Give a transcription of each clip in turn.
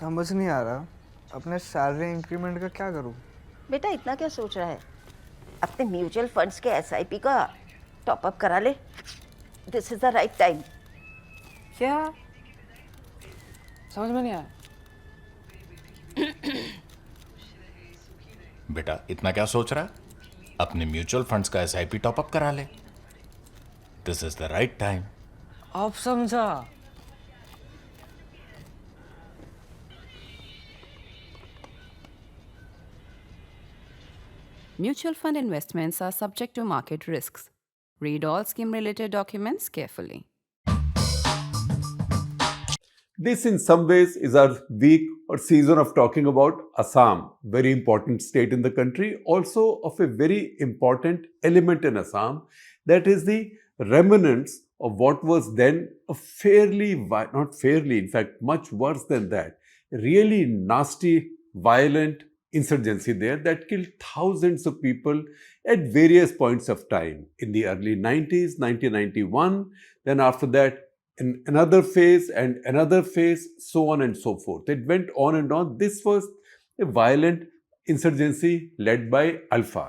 समझ नहीं आ रहा अपने सैलरी इंक्रीमेंट का क्या करूं। बेटा इतना क्या सोच रहा है? अपने म्यूचुअल फंड्स के एसआईपी का टॉप अप करा ले। This is the right time. क्या समझ में नहीं आया? बेटा इतना क्या सोच रहा है? अपने म्यूचुअल फंड्स का एसआईपी टॉपअप करा ले। This is the right time. अब समझा। Mutual fund investments are subject to market risks. Read all scheme-related documents carefully. This in some ways is our week or season of talking about Assam, very important state in the country, also of a very important element in Assam, that is the remnants of what was then a not fairly, in fact, much worse than that, really nasty, violent insurgency there that killed thousands of people at various points of time. In the early 90s, 1991, then after that, in another phase and another phase, so on and so forth. It went on and on. This was a violent insurgency led by ULFA,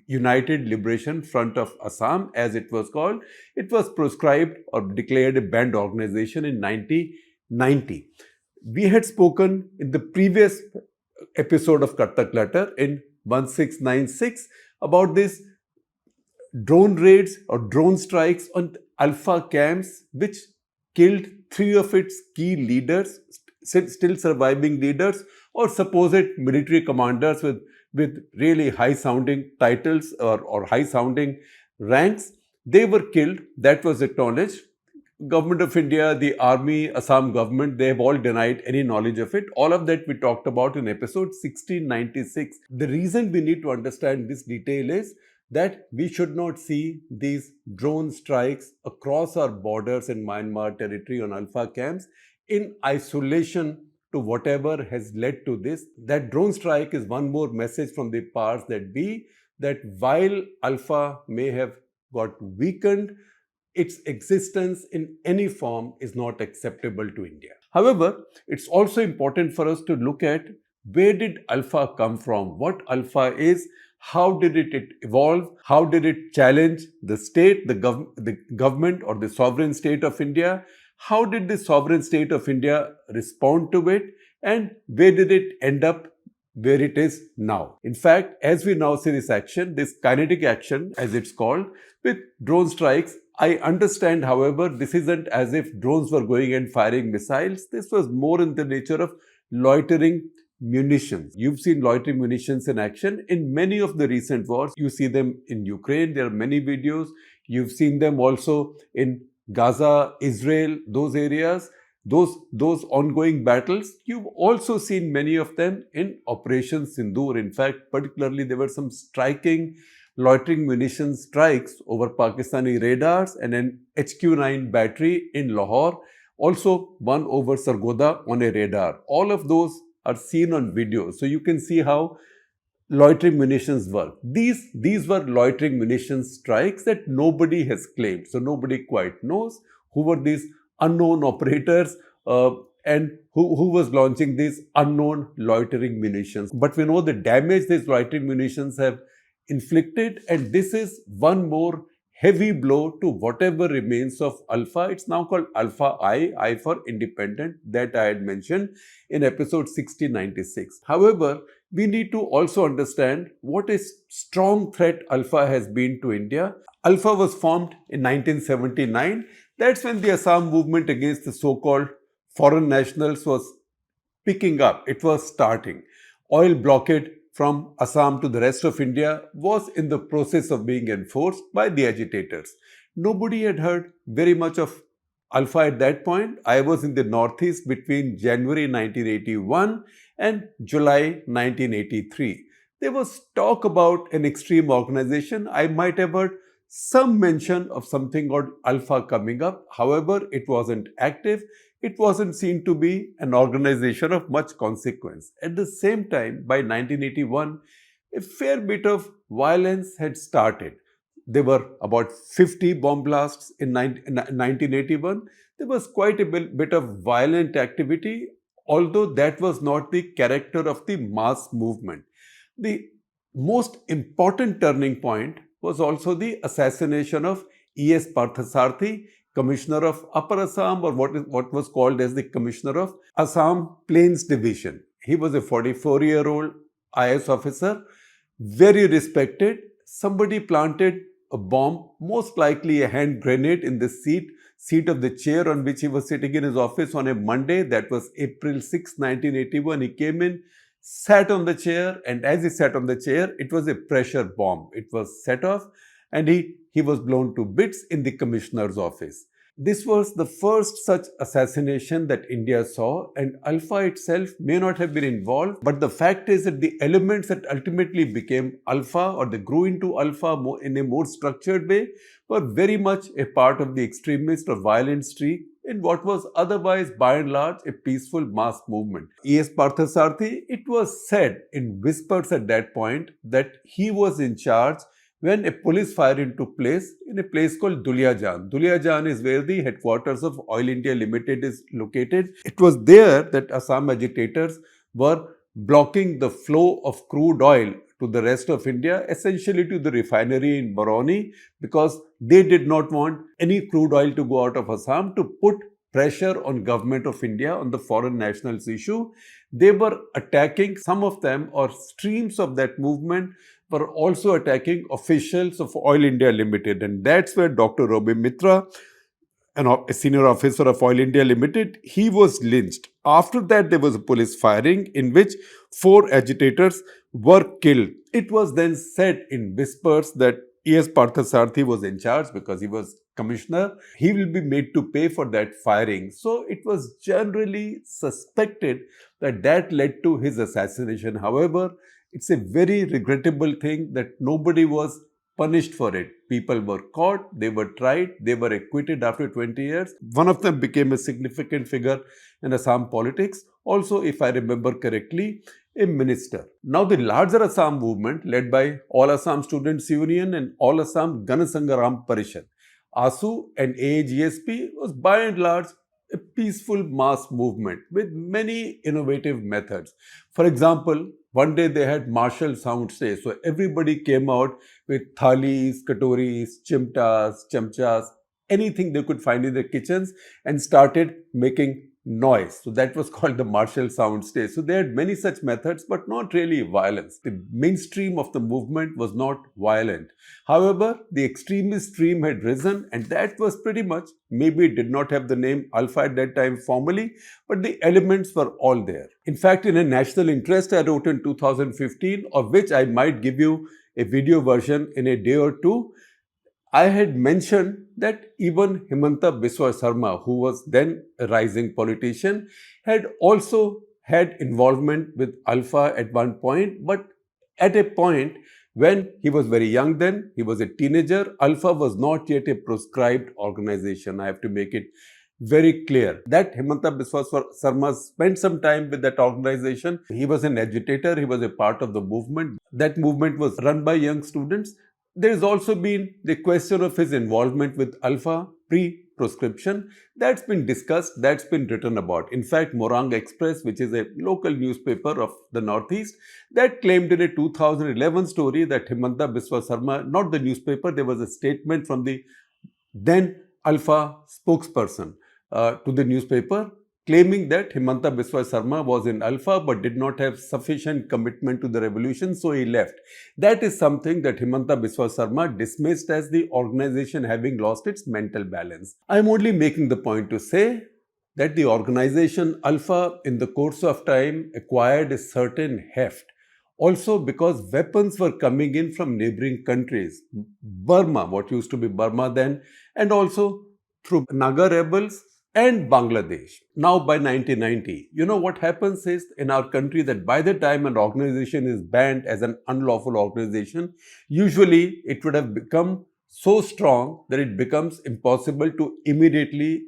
United Liberation Front of Assam, as it was called. It was proscribed or declared a banned organization in 1990. We had spoken in the previous episode of Katta Clutter in 1696 about this drone raids or drone strikes on ULFA camps, which killed 3 of its key leaders, still surviving leaders, or supposed military commanders with really high-sounding titles or high-sounding ranks. They were killed. That was acknowledged. Government of India, the army, Assam government, they have all denied any knowledge of it. All of that we talked about in episode 1696. The reason we need to understand this detail is that we should not see these drone strikes across our borders in Myanmar territory on ULFA camps in isolation to whatever has led to this. That drone strike is one more message from the powers that be, that while ULFA may have got weakened, its existence in any form is not acceptable to India. However, it's also important for us to look at where did ULFA come from, what ULFA is, how did it evolve, how did it challenge the state, the government or the sovereign state of India, how did the sovereign state of India respond to it, and where did it end up where it is now. In fact, as we now see this action, this kinetic action as it's called, with drone strikes, I understand, however, this isn't as if drones were going and firing missiles. This was more in the nature of loitering munitions. You've seen loitering munitions in action in many of the recent wars. You see them in Ukraine. There are many videos. You've seen them also in Gaza, Israel, those areas. Those ongoing battles, you've also seen many of them in Operation Sindoor. In fact, particularly there were some striking loitering munitions strikes over Pakistani radars and an HQ-9 battery in Lahore, also one over Sargodha on a radar. All of those are seen on video. So you can see how loitering munitions work. These were loitering munitions strikes that nobody has claimed. So nobody quite knows who were these unknown operators and who was launching these unknown loitering munitions. But we know the damage these loitering munitions have inflicted, and this is one more heavy blow to whatever remains of ULFA. It's now called ULFA I for independent, that I had mentioned in episode 1696. However, we need to also understand what a strong threat ULFA has been to India. ULFA was formed in 1979. That's when the Assam movement against the so-called foreign nationals was picking up. It was starting. Oil blockade from Assam to the rest of India was in the process of being enforced by the agitators. Nobody had heard very much of ULFA at that point. I was in the Northeast between January 1981 and July 1983. There was talk about an extreme organization. I might have heard some mention of something called ULFA coming up. However, it wasn't active. It wasn't seen to be an organization of much consequence. At the same time, by 1981, a fair bit of violence had started. There were about 50 bomb blasts in 1981. There was quite a bit of violent activity although that was not the character of the mass movement. The most important turning point was also the assassination of E.S. Parthasarathi, Commissioner of Upper Assam, or what was called as the Commissioner of Assam Plains Division. He was a 44-year-old IS officer, very respected. Somebody planted a bomb, most likely a hand grenade, in the seat of the chair on which he was sitting in his office on a Monday. That was April 6, 1981. He came in, sat on the chair, and as he sat on the chair, it was a pressure bomb. It was set off and he was blown to bits in the commissioner's office. This was the first such assassination that India saw, and ULFA itself may not have been involved, but the fact is that the elements that ultimately became ULFA, or they grew into ULFA in a more structured way, were very much a part of the extremist or violent streak in what was otherwise by and large a peaceful mass movement. E.S. Parthasarathi, it was said in whispers at that point that he was in charge when a police firing took place in a place called Duliajan. Duliajan is where the headquarters of Oil India Limited is located. It was there that Assam agitators were blocking the flow of crude oil to the rest of India, essentially to the refinery in Barauni, because they did not want any crude oil to go out of Assam, to put pressure on government of India on the foreign nationals issue. They were attacking, some of them, or streams of that movement were also attacking officials of Oil India Limited, and that's where Dr. Robi Mitra, a senior officer of Oil India Limited, he was lynched. After that, there was a police firing in which 4 agitators were killed. It was then said in whispers that E.S. Parthasarathi was in charge because he was commissioner. He will be made to pay for that firing. So it was generally suspected that that led to his assassination. However, it's a very regrettable thing that nobody was punished for it. People were caught, they were tried, they were acquitted after 20 years. One of them became a significant figure in Assam politics. Also, if I remember correctly, a minister. Now, the larger Assam movement, led by All Assam Students Union and All Assam Ganasangharam Parishad, ASU and AAGSP, was by and large a peaceful mass movement with many innovative methods. For example, one day they had martial sounds day, so everybody came out with thalis, katoris, chimtas, chamchas, anything they could find in their kitchens, and started making noise. So that was called the martial sounds day. So they had many such methods, but not really violence. The mainstream of the movement was not violent. However, the extremist stream had risen, and that was pretty much, maybe it did not have the name ULFA at that time formally, but the elements were all there. In fact, in a national interest I wrote in 2015, of which I might give you a video version in a day or two, I had mentioned that even Himanta Biswa Sarma, who was then a rising politician, had also had involvement with ULFA at one point, but at a point when he was very young then, he was a teenager, ULFA was not yet a proscribed organization. I have to make it very clear that Himanta Biswa Sarma spent some time with that organization. He was an agitator, he was a part of the movement. That movement was run by young students. There has also been the question of his involvement with ULFA pre-proscription. That's been discussed, that's been written about. In fact, Morang Express, which is a local newspaper of the Northeast, that claimed in a 2011 story that Himanta Biswa Sarma, not the newspaper, there was a statement from the then ULFA spokesperson to the newspaper, claiming that Himanta Biswa Sarma was in ULFA but did not have sufficient commitment to the revolution, so he left. That is something that Himanta Biswa Sarma dismissed as the organization having lost its mental balance. I am only making the point to say that the organization ULFA in the course of time acquired a certain heft. Also because weapons were coming in from neighboring countries, Burma, what used to be Burma then, and also through Naga rebels and Bangladesh. Now by 1990, you know what happens is in our country that by the time an organization is banned as an unlawful organization, usually it would have become so strong that it becomes impossible to immediately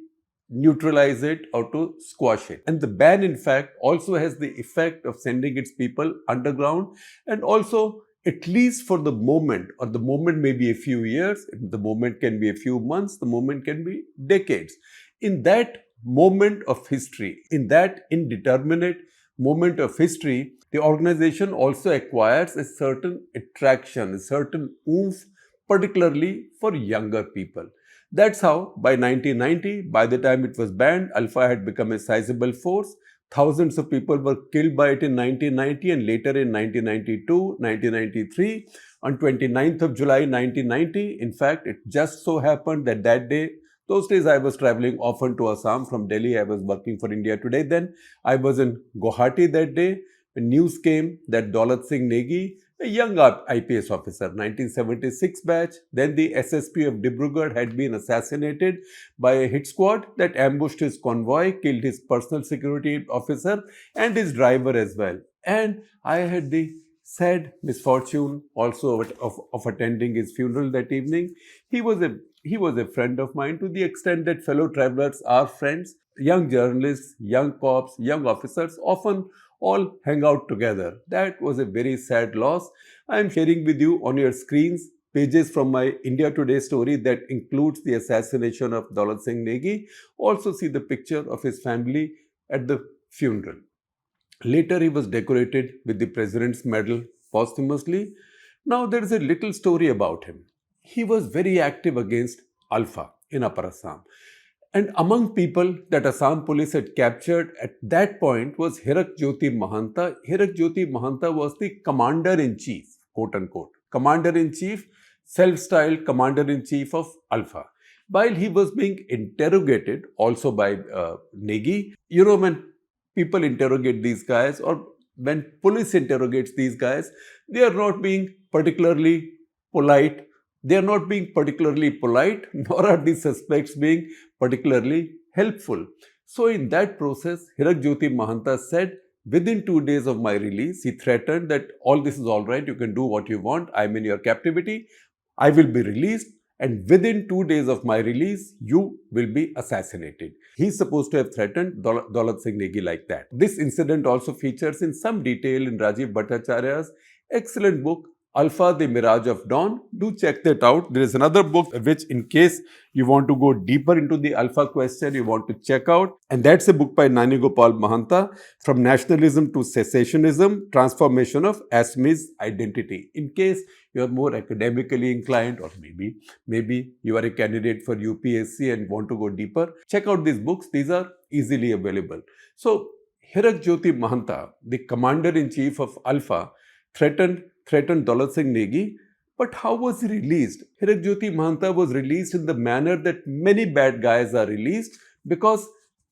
neutralize it or to squash it. And the ban in fact also has the effect of sending its people underground, and also at least for the moment, or the moment may be a few years, the moment can be a few months, the moment can be decades. In that moment of history. In that indeterminate moment of history, the organization also acquires a certain attraction, a certain oomph, particularly for younger people. That's how by 1990, by the time it was banned, ULFA had become a sizable force. Thousands of people were killed by it in 1990 and later in 1992, 1993. On 29th of July 1990, in fact, it just so happened that that day, those days I was traveling often to Assam from Delhi. I was working for India Today then. I was in Guwahati that day. When news came that Daulat Singh Negi, a young IPS officer, 1976 batch, then the SSP of Dibrugarh had been assassinated by a hit squad that ambushed his convoy, killed his personal security officer and his driver as well. And I had the sad misfortune also of attending his funeral that evening. He was a friend of mine to the extent that fellow travelers are friends. Young journalists, young cops, young officers often all hang out together. That was a very sad loss. I am sharing with you on your screens pages from my India Today story that includes the assassination of Daulat Singh Negi. Also see the picture of his family at the funeral. Later, he was decorated with the President's Medal posthumously. Now, there is a little story about him. He was very active against ULFA in Upper Assam. And among people that Assam police had captured at that point was Hirak Jyoti Mahanta. Hirak Jyoti Mahanta was the commander-in-chief, quote unquote, commander-in-chief, self-styled commander-in-chief of ULFA. While he was being interrogated also by Negi, you know, when people interrogate these guys or when police interrogates these guys, they are not being particularly polite. They are not being particularly polite, nor are the suspects being particularly helpful. So in that process, Hirak Jyoti Mahanta said, within 2 days of my release, he threatened that all this is all right, you can do what you want, I'm in your captivity, I will be released, and within 2 days of my release, you will be assassinated. He's supposed to have threatened Daulat Singh Negi like that. This incident also features in some detail in Rajiv Bhattacharya's excellent book, ULFA, The Mirage of Dawn. Do check that out. There is another book which, in case you want to go deeper into the ULFA question, you want to check out. And that's a book by Nani Gopal Mahanta, From Nationalism to Secessionism, Transformation of Assamese Identity. In case you are more academically inclined, or maybe you are a candidate for UPSC and want to go deeper, check out these books. These are easily available. So, Hirak Jyoti Mahanta, the commander-in-chief of ULFA, threatened Daulat Singh Negi, but how was he released? Hirak Jyoti Mahanta was released in the manner that many bad guys are released, because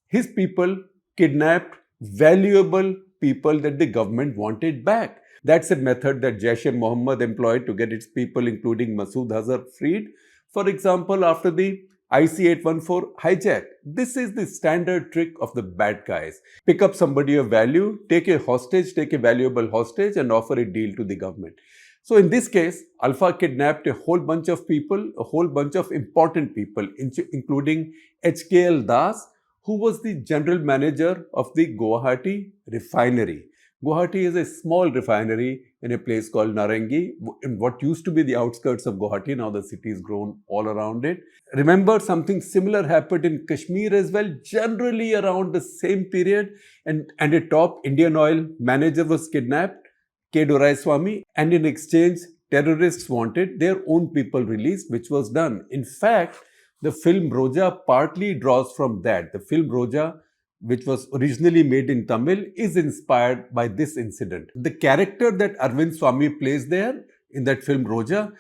his people kidnapped valuable people that the government wanted back. That's a method that Jaish-e-Mohammed employed to get its people, including Masood Azhar, freed. For example, after the IC-814 hijack. This is the standard trick of the bad guys. Pick up somebody of value, take a hostage, take a valuable hostage and offer a deal to the government. So in this case, ULFA kidnapped a whole bunch of people, a whole bunch of important people, including HKL Das, who was the general manager of the Guwahati refinery. Guwahati is a small refinery in a place called Narangi, in what used to be the outskirts of Guwahati. Now the city has grown all around it. Remember, something similar happened in Kashmir as well, generally around the same period. And a top Indian oil manager was kidnapped, K. Doraiswamy, and in exchange, terrorists wanted their own people released, which was done. In fact, the film Roja partly draws from that. The film Roja, which was originally made in Tamil, is inspired by this incident. The character that Arvind Swamy plays there in that film Roja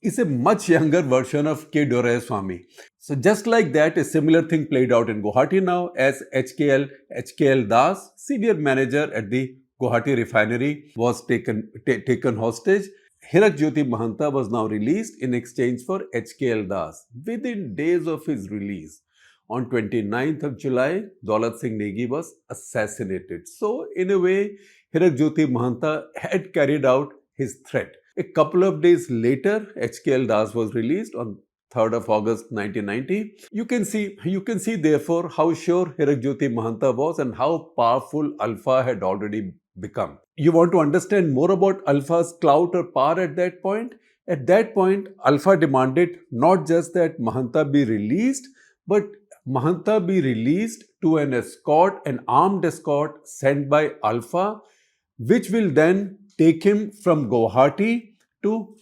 is a much younger version of K. Doraiswamy. So just like that, a similar thing played out in Guwahati now, as HKL Das, senior manager at the Guwahati refinery, was taken hostage. Hirak Jyoti Mahanta was now released in exchange for HKL Das. Within days of his release, on 29th of July, Daulat Singh Negi was assassinated. So, in a way, Hirak Jyoti Mahanta had carried out his threat. A couple of days later, HKL Das was released on 3rd of August 1990. You can see therefore how sure Hirak Jyoti Mahanta was and how powerful ULFA had already become. You want to understand more about ULFA's clout or power at that point? At that point, ULFA demanded not just that Mahanta be released, but Mahanta be released to an escort, an armed escort sent by ULFA, which will then take him from Guwahati to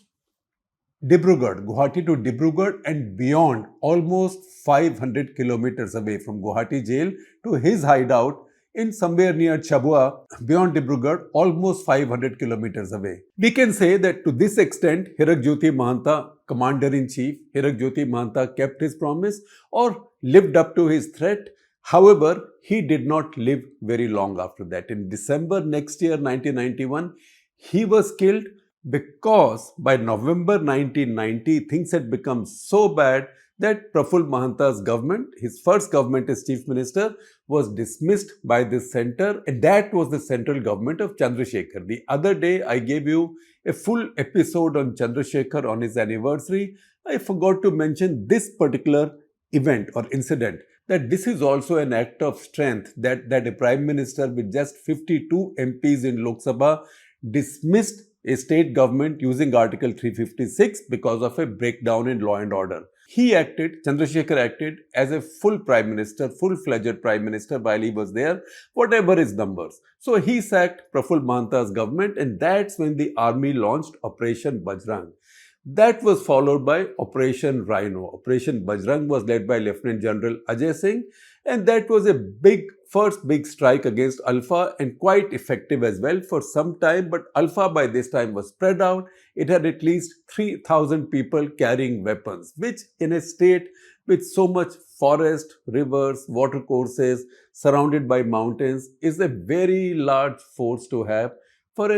Dibrugarh and beyond, almost 500 kilometers away from Guwahati jail to his hideout in somewhere near Chabua, beyond Dibrugarh, almost 500 kilometers away. We can say that to this extent, Hiragjyoti Mahanta, Commander-in-Chief, Hiragjyoti Mahanta kept his promise or lived up to his threat. However, he did not live very long after that. In December next year, 1991, he was killed because by November 1990, things had become so bad that Praful Mahanta's government, his first government as Chief Minister, was dismissed by the centre, and that was the central government of Chandrasekhar. The other day, I gave you a full episode on Chandrasekhar on his anniversary. I forgot to mention this particular event or incident, that this is also an act of strength that a Prime Minister with just 52 MPs in Lok Sabha dismissed a state government using Article 356 because of a breakdown in law and order. Chandrasekhar acted as a full Prime Minister, full-fledged Prime Minister while he was there, whatever his numbers. So he sacked Praful Mahanta's government, and that's when the army launched Operation Bajrang. That was followed by Operation Rhino. Operation Bajrang was led by Lieutenant General Ajay Singh, and that was a first big strike against ULFA, and quite effective as well for some time. But ULFA by this time was spread out. It had at least 3,000 people carrying weapons, which in a state with so much forest, rivers, watercourses, surrounded by mountains, is a very large force to have for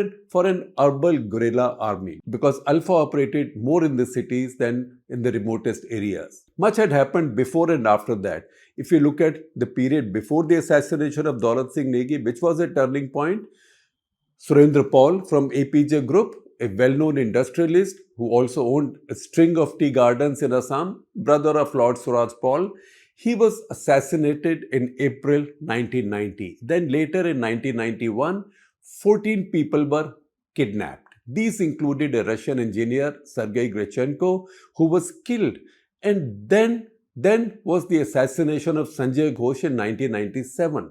an urban guerrilla army, because ULFA operated more in the cities than in the remotest areas. Much had happened before and after that. If you look at the period before the assassination of Daulat Singh Negi, which was a turning point, Surendra Paul from APJ Group, a well-known industrialist who also owned a string of tea gardens in Assam, brother of Lord Suraj Paul, he was assassinated in April 1990. Then later in 1991, 14 people were kidnapped. These included a Russian engineer, Sergei Grechenko, who was killed. And then was the assassination of Sanjay Ghosh in 1997.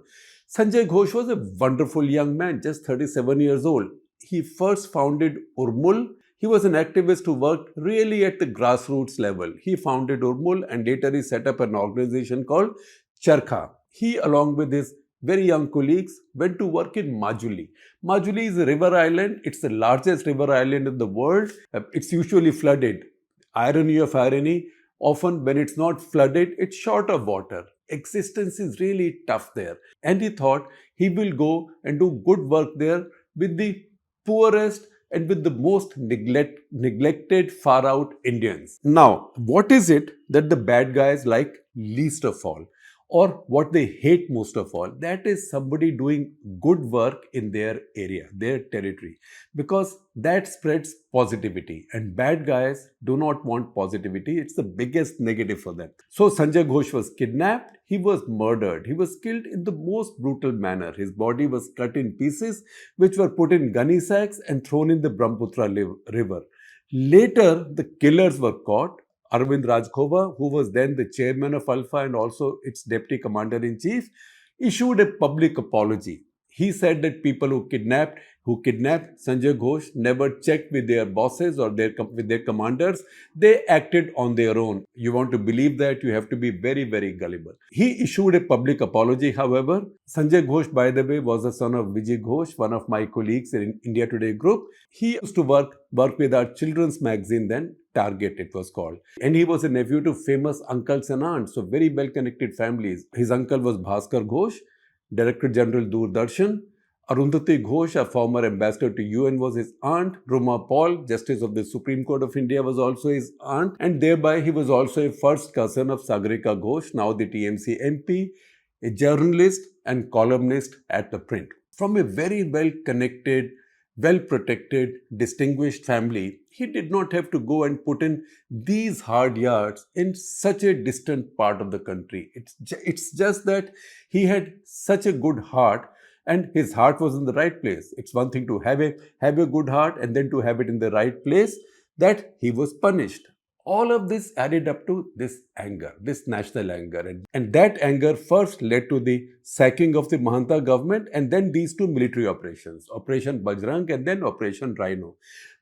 Sanjay Ghosh was a wonderful young man, just 37 years old. He first founded Urmul. He was an activist who worked really at the grassroots level. He founded Urmul, and later he set up an organization called Charkha. He, along with his very young colleagues, went to work in Majuli. Majuli is a river island. It's the largest river island in the world. It's usually flooded. Irony of irony, often when it's not flooded, it's short of water. Existence is really tough there. And he thought he will go and do good work there with the poorest and with the most neglected far-out Indians. Now, what is it that the bad guys like least of all? Or what they hate most of all? That is somebody doing good work in their area, their territory, because that spreads positivity, and bad guys do not want positivity. It's the biggest negative for them. So Sanjay Ghosh was kidnapped, he was murdered, he was killed in the most brutal manner. His body was cut in pieces, which were put in gunny sacks and thrown in the Brahmaputra river. Later, the killers were caught. Arvind Rajkhova, who was then the chairman of ULFA and also its deputy commander-in-chief, issued a public apology. He said that people who kidnapped Sanjay Ghosh never checked with their bosses or with their commanders. They acted on their own. You want to believe that, you have to be very, very gullible. He issued a public apology, however. Sanjay Ghosh, by the way, was the son of Vijay Ghosh, one of my colleagues in India Today group. He used to work with our children's magazine then, Target it was called. And he was a nephew to famous uncles and aunts, so very well-connected families. His uncle was Bhaskar Ghosh, Director General Doordarshan. Arundhati Ghosh, a former ambassador to UN, was his aunt. Ruma Paul, Justice of the Supreme Court of India, was also his aunt. And thereby he was also a first cousin of Sagarika Ghosh, now the TMC MP, a journalist and columnist at ThePrint. From a very well-connected, well-protected, distinguished family, he did not have to go and put in these hard yards in such a distant part of the country. It's just that he had such a good heart, and his heart was in the right place. It's one thing to have a good heart and then to have it in the right place, that he was punished. All of this added up to this anger, this national anger. And that anger first led to the sacking of the Mahanta government and then these two military operations, Operation Bajrang and then Operation Rhino.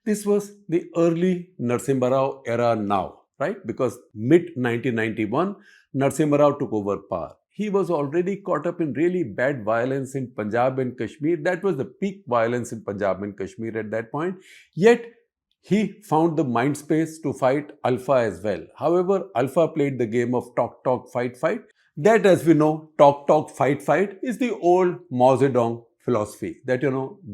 This was the early Narasimha Rao era now, right? Because mid-1991, Narasimha Rao took over power. He was already caught up in really bad violence in Punjab and Kashmir. That was the peak violence in Punjab and Kashmir at that point. Yet, he found the mind space to fight ULFA as well. However, ULFA played the game of talk, talk, fight, fight. That, as we know, talk, talk, fight, fight is the old Mao Zedong philosophy that,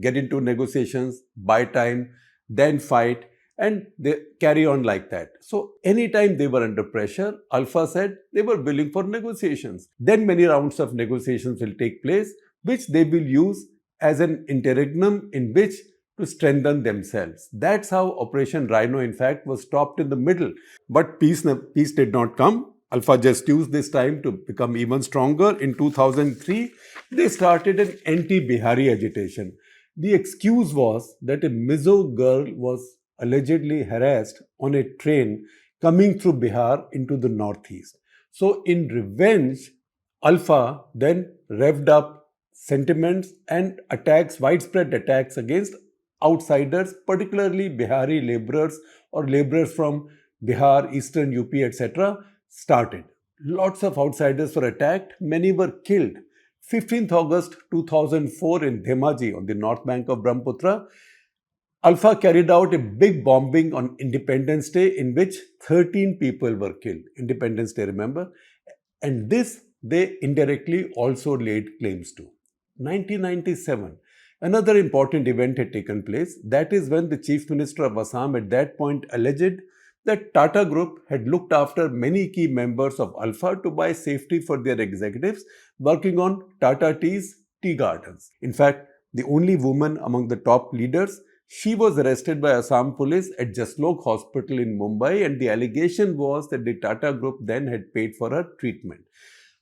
get into negotiations, buy time, then fight, and they carry on like that. So anytime they were under pressure, ULFA said they were willing for negotiations. Then many rounds of negotiations will take place, which they will use as an interregnum in which to strengthen themselves. That's how Operation Rhino, in fact, was stopped in the middle. But peace did not come. ULFA just used this time to become even stronger. In 2003, they started an anti-Bihari agitation. The excuse was that a Mizo girl was allegedly harassed on a train coming through Bihar into the northeast. So in revenge, ULFA then revved up sentiments and attacks, widespread attacks against outsiders, particularly Bihari laborers or laborers from Bihar, Eastern UP, etc. started. Lots of outsiders were attacked, many were killed. 15th August 2004 in Dhemaji on the north bank of Brahmaputra, ULFA carried out a big bombing on Independence Day in which 13 people were killed. Independence Day, remember? And this they indirectly also laid claims to. 1997, another important event had taken place. That is when the Chief Minister of Assam at that point alleged that Tata Group had looked after many key members of ULFA to buy safety for their executives working on Tata Tea's tea gardens. In fact, the only woman among the top leaders, she was arrested by Assam police at Jaslok Hospital in Mumbai, and the allegation was that the Tata Group then had paid for her treatment.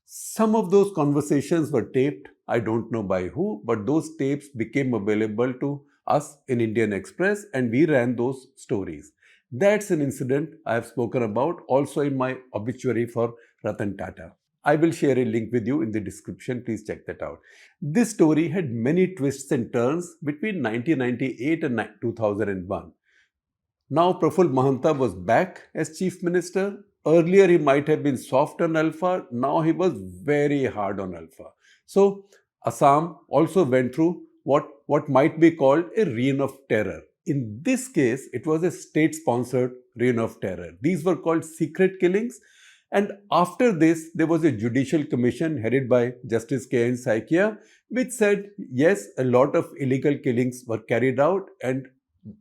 Some of those conversations were taped. I don't know by who, but those tapes became available to us in Indian Express and we ran those stories. That's an incident I have spoken about also in my obituary for Ratan Tata. I will share a link with you in the description. Please check that out. This story had many twists and turns between 1998 and 2001. Now Praful Mahanta was back as Chief Minister. Earlier he might have been soft on ULFA. Now he was very hard on ULFA. So Assam also went through what might be called a reign of terror. In this case, it was a state-sponsored reign of terror. These were called secret killings. And after this, there was a judicial commission headed by Justice K.N. Saikia, which said, yes, a lot of illegal killings were carried out and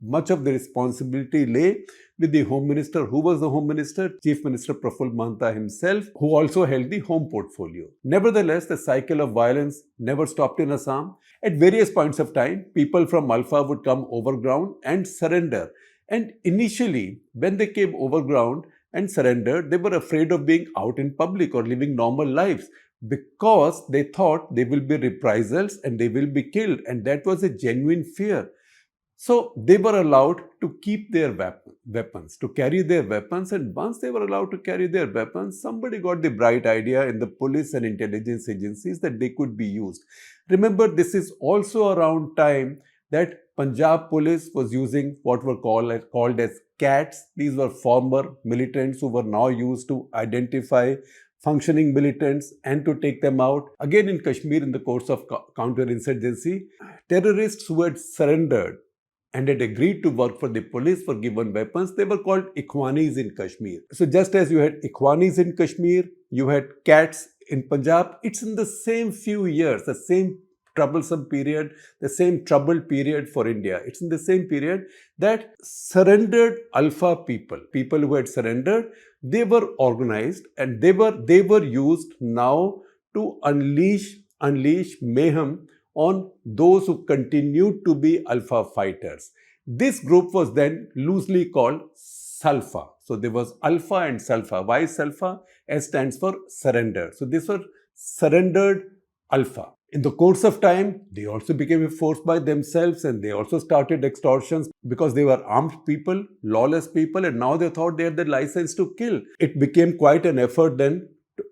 much of the responsibility lay with the Home Minister. Who was the Home Minister? Chief Minister Praful Mahanta himself, who also held the home portfolio. Nevertheless, the cycle of violence never stopped in Assam. At various points of time, people from ULFA would come overground and surrender. And initially, when they came overground and surrendered, they were afraid of being out in public or living normal lives because they thought they will be reprisals and they will be killed. And that was a genuine fear. So they were allowed to keep their weapons, to carry their weapons, and once they were allowed to carry their weapons, somebody got the bright idea in the police and intelligence agencies that they could be used. Remember, this is also around time that Punjab police was using what were called as cats. These were former militants who were now used to identify functioning militants and to take them out. Again in Kashmir, in the course of counterinsurgency, terrorists who had surrendered and had agreed to work for the police for given weapons, they were called Ikhwanis in Kashmir. So just as you had Ikhwanis in Kashmir, you had cats in Punjab. It's in the same few years, the same troublesome period, the same troubled period for India. It's in the same period that surrendered ULFA people who had surrendered, they were organized and they were used now to unleash mayhem on those who continued to be ULFA fighters. This group was then loosely called sulfa. So there was ULFA and sulfa. Why sulfa? S stands for surrender. So these were surrendered ULFA. In the course of time, they also became a force by themselves and they also started extortions because they were armed people, lawless people, and now they thought they had the license to kill. It became quite an effort then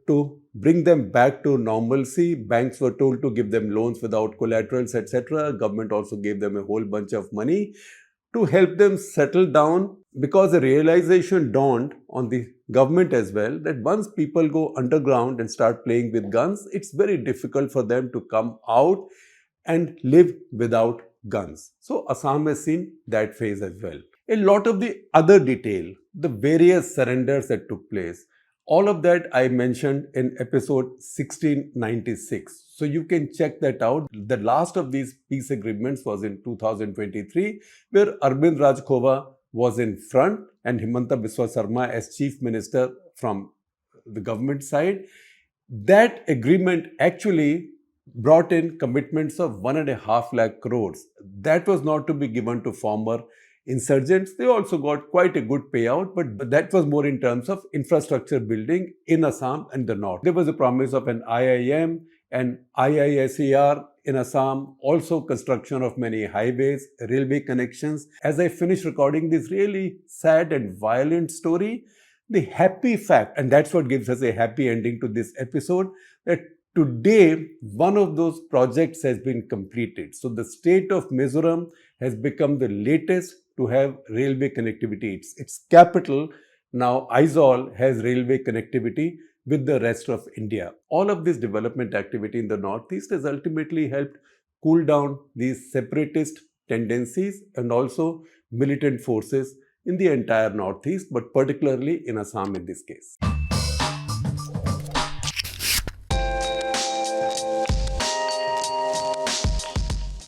to bring them back to normalcy. Banks were told to give them loans without collaterals, etc. Government also gave them a whole bunch of money to help them settle down, because the realization dawned on the government as well that once people go underground and start playing with guns, it's very difficult for them to come out and live without guns. So Assam has seen that phase as well. A lot of the other detail, the various surrenders that took place, all of that I mentioned in episode 1696. So you can check that out. The last of these peace agreements was in 2023, where Arvind Rajkhova was in front and Himanta Biswa Sarma as chief minister from the government side. That agreement actually brought in commitments of 1.5 lakh crores. That was not to be given to former insurgents. They also got quite a good payout, but that was more in terms of infrastructure building in Assam and the north. There was a promise of an IIM and IISER in Assam, also construction of many highways, railway connections. As I finish recording this really sad and violent story, the happy fact, and that's what gives us a happy ending to this episode, that today one of those projects has been completed. So the state of Mizoram has become the latest to have railway connectivity. Its capital, now Aizawl, has railway connectivity with the rest of India. All of this development activity in the Northeast has ultimately helped cool down these separatist tendencies and also militant forces in the entire Northeast, but particularly in Assam in this case.